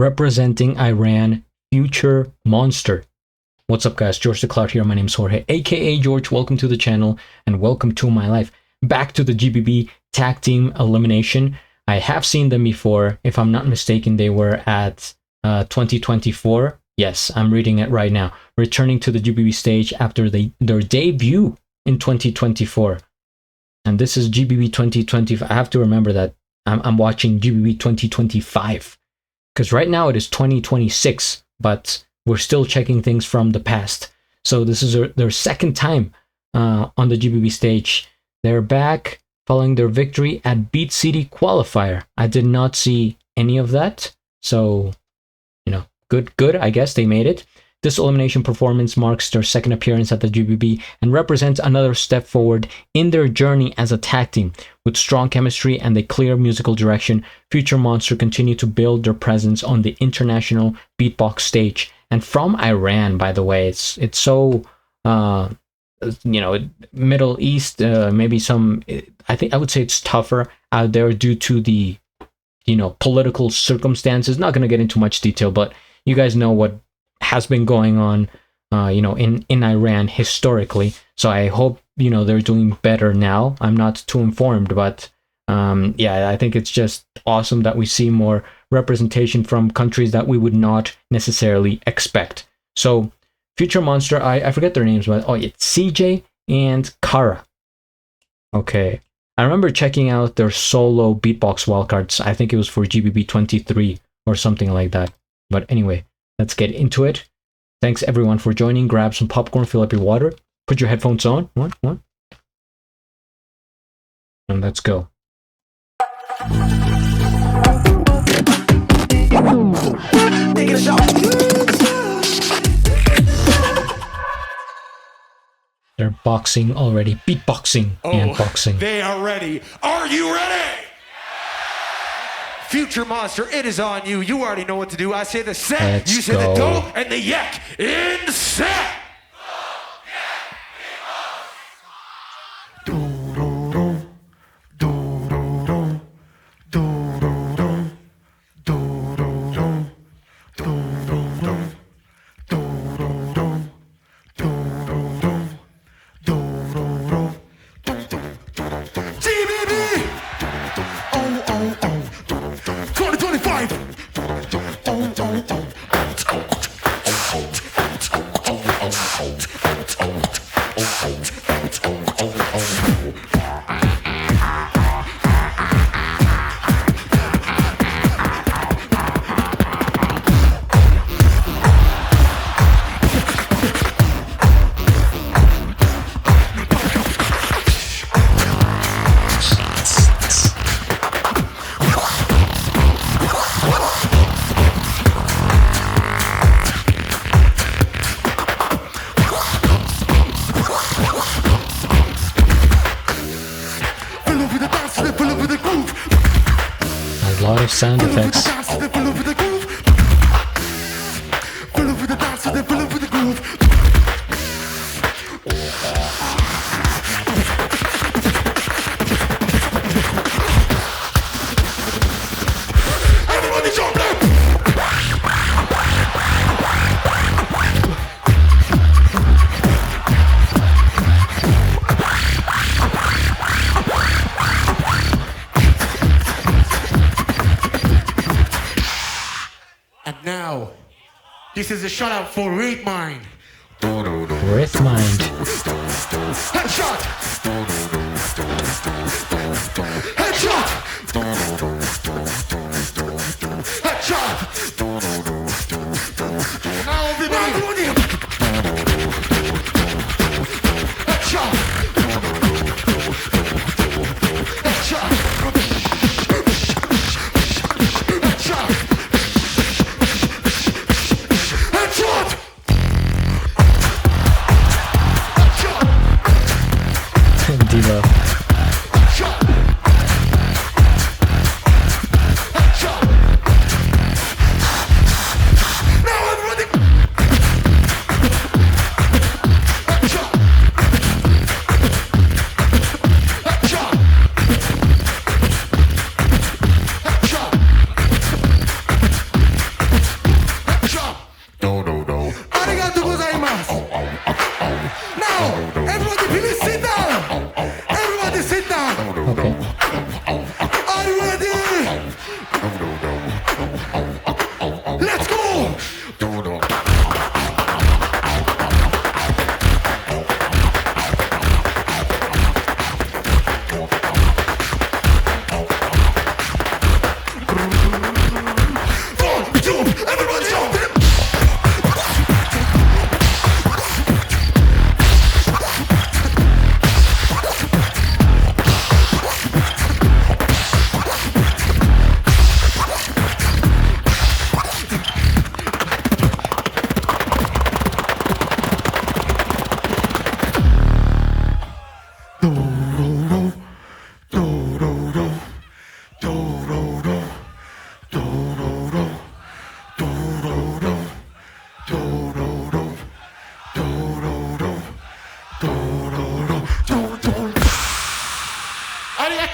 representing Iran, Future Monster. What's up, guys? GeorgeTheCloud here. My name's Jorge, aka George. Welcome to the channel and welcome to my life. Back to the GBB Tag Team Elimination. I have seen them before. If I'm not mistaken, they were at 2024. Yes, I'm reading it right now. Returning to the GBB stage after their debut in 2024. And this is GBB 2025. I have to remember that I'm watching GBB 2025. Because right now it is 2026, but we're still checking things from the past. So this is their second time on the GBB stage. They're back following their victory at Beat City Qualifier. I did not see any of that. So, you know, good. I guess they made it. This elimination performance marks their second appearance at the GBB and represents another step forward in their journey as a tag team. With strong chemistry and a clear musical direction, Future Monster continue to build their presence on the international beatbox stage. And from Iran, by the way, it's so, Middle East, maybe some, I would say it's tougher out there due to the, political circumstances. Not going to get into much detail, but you guys know what has been going on, in Iran historically. So I hope, they're doing better now. I'm not too informed, but I think it's just awesome that we see more representation from countries that we would not necessarily expect. So Future Monster, I forget their names, but it's CJ and Kara. Okay. I remember checking out their solo beatbox wildcards. I think it was for GBB 23 or something like that. But anyway, let's get into it. Thanks everyone for joining. Grab some popcorn, fill up your water, put your headphones on. What? And let's go. They're boxing already, beatboxing and boxing. They are ready. Are you ready? Future Monster, it is on you. You already know what to do. I say the set, Let's you say go. the do, and the yak in set. A lot of sound effects. Now, this is a shout out for Rate Mind. Rate Mind. Headshot! Headshot! Headshot! Now everybody! Headshot! Headshot! Diva.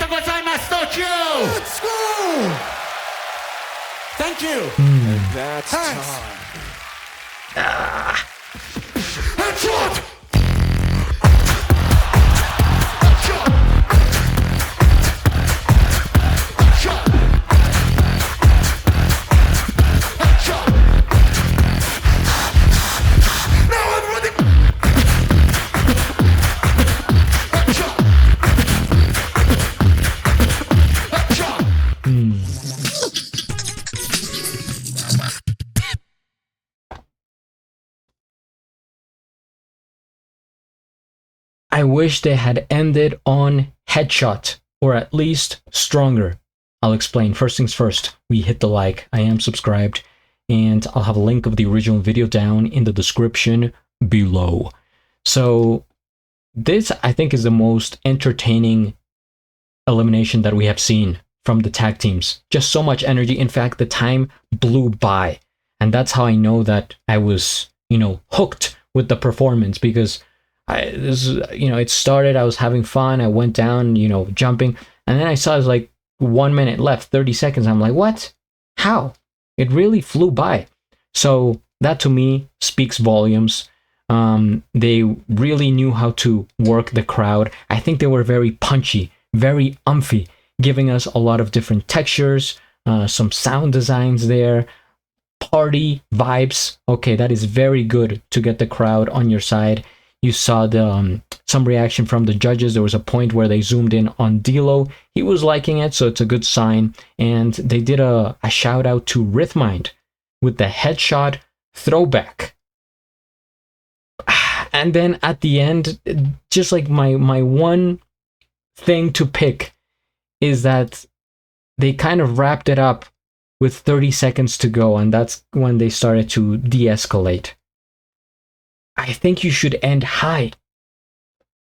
Let's go! Thank you. And that's Thanks. time. Headshot! I wish they had ended on headshot, or at least stronger. I'll explain. First things first, we hit the like. I am subscribed, and I'll have a link of the original video down in the description below. So this, I think, is the most entertaining elimination that we have seen from the tag teams. Just so much energy. In fact, the time blew by, and that's how I know that I was, hooked with the performance, because it started, I was having fun, I went down, jumping, and then I saw it was like 1 minute left, 30 seconds. I'm like, what? How? It really flew by. So that to me speaks volumes. They really knew how to work the crowd. I think they were very punchy, very umphy, giving us a lot of different textures, some sound designs there, party vibes. Okay, that is very good to get the crowd on your side. You saw the some reaction from the judges. There was a point where they zoomed in on D'Lo. He was liking it, so it's a good sign. And they did a shout out to Rhythmind with the headshot throwback. And then at the end, just like my one thing to pick is that they kind of wrapped it up with 30 seconds to go, and that's when they started to de-escalate. I think you should end high.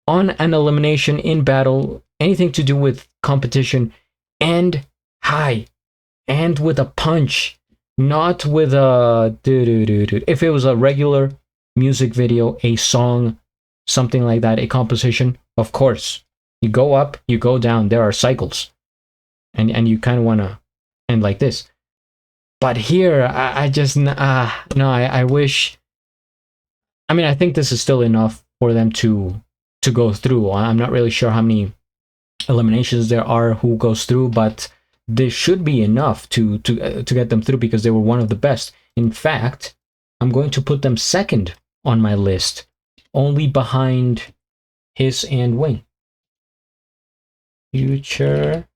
On an elimination, in battle, anything to do with competition, end high. End with a punch, not with a do-do-do-do. If it was a regular music video, a song, something like that, a composition, of course. You go up, you go down, there are cycles. And you kind of want to end like this. But here, I just, no, I wish... I mean, I think this is still enough for them to go through. I'm not really sure how many eliminations there are who goes through, but this should be enough to get them through, because they were one of the best. In fact, I'm going to put them second on my list, only behind Hiss and Wing. Future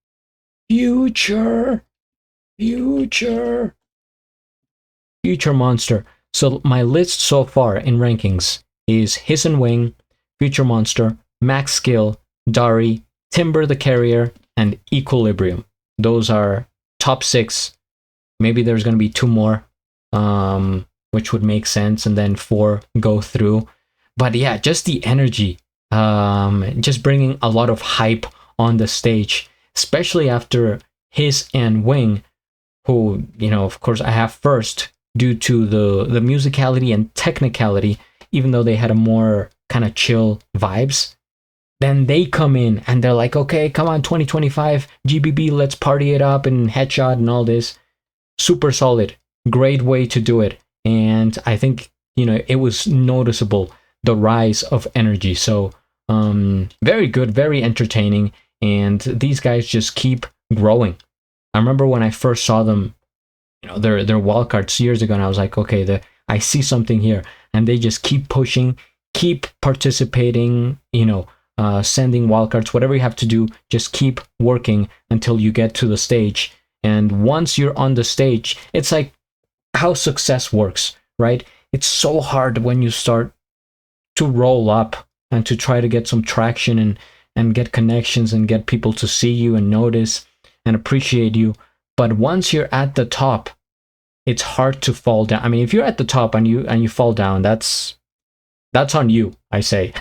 Monster. So my list so far in rankings is Hiss and Wing, Future Monster, Max Skill, Dari, Timber the Carrier, and Equilibrium. Those are top 6. Maybe there's going to be 2 more, which would make sense, and then 4 go through. But yeah, just the energy, just bringing a lot of hype on the stage, especially after Hiss and Wing, who, of course I have first, due to the musicality and technicality, even though they had a more kind of chill vibes. Then they come in and they're like, okay, come on, 2025, GBB, let's party it up, and headshot and all this. Super solid. Great way to do it. And I think, it was noticeable, the rise of energy. So, very good, very entertaining. And these guys just keep growing. I remember when I first saw them, their wildcards years ago, and I was like, okay, I see something here. And they just keep pushing, keep participating, sending wildcards, whatever you have to do, just keep working until you get to the stage. And once you're on the stage, it's like how success works, right? It's so hard when you start to roll up and to try to get some traction and get connections and get people to see you and notice and appreciate you. But once you're at the top, it's hard to fall down. I mean, if you're at the top and you fall down, that's on you, I say.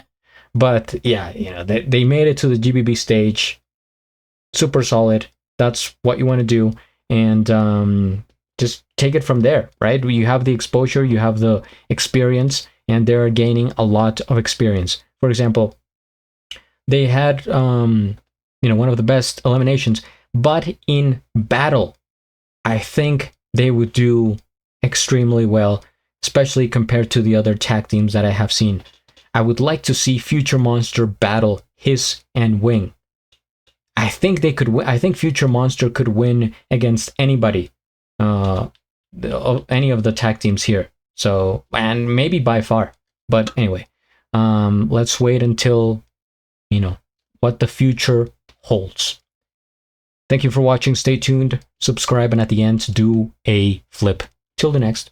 But yeah, they made it to the GBB stage. Super solid. That's what you want to do. And just take it from there, right? You have the exposure, you have the experience, and they're gaining a lot of experience. For example, they had one of the best eliminations. But in battle, I think they would do extremely well, especially compared to the other tag teams that I have seen. I would like to see Future Monster battle Hiss and Wing. I think they could win. I think Future Monster could win against anybody, any of the tag teams here. So, and maybe by far. But anyway, let's wait until, what the future holds. Thank you for watching. Stay tuned, subscribe, and at the end, do a flip. Till the next.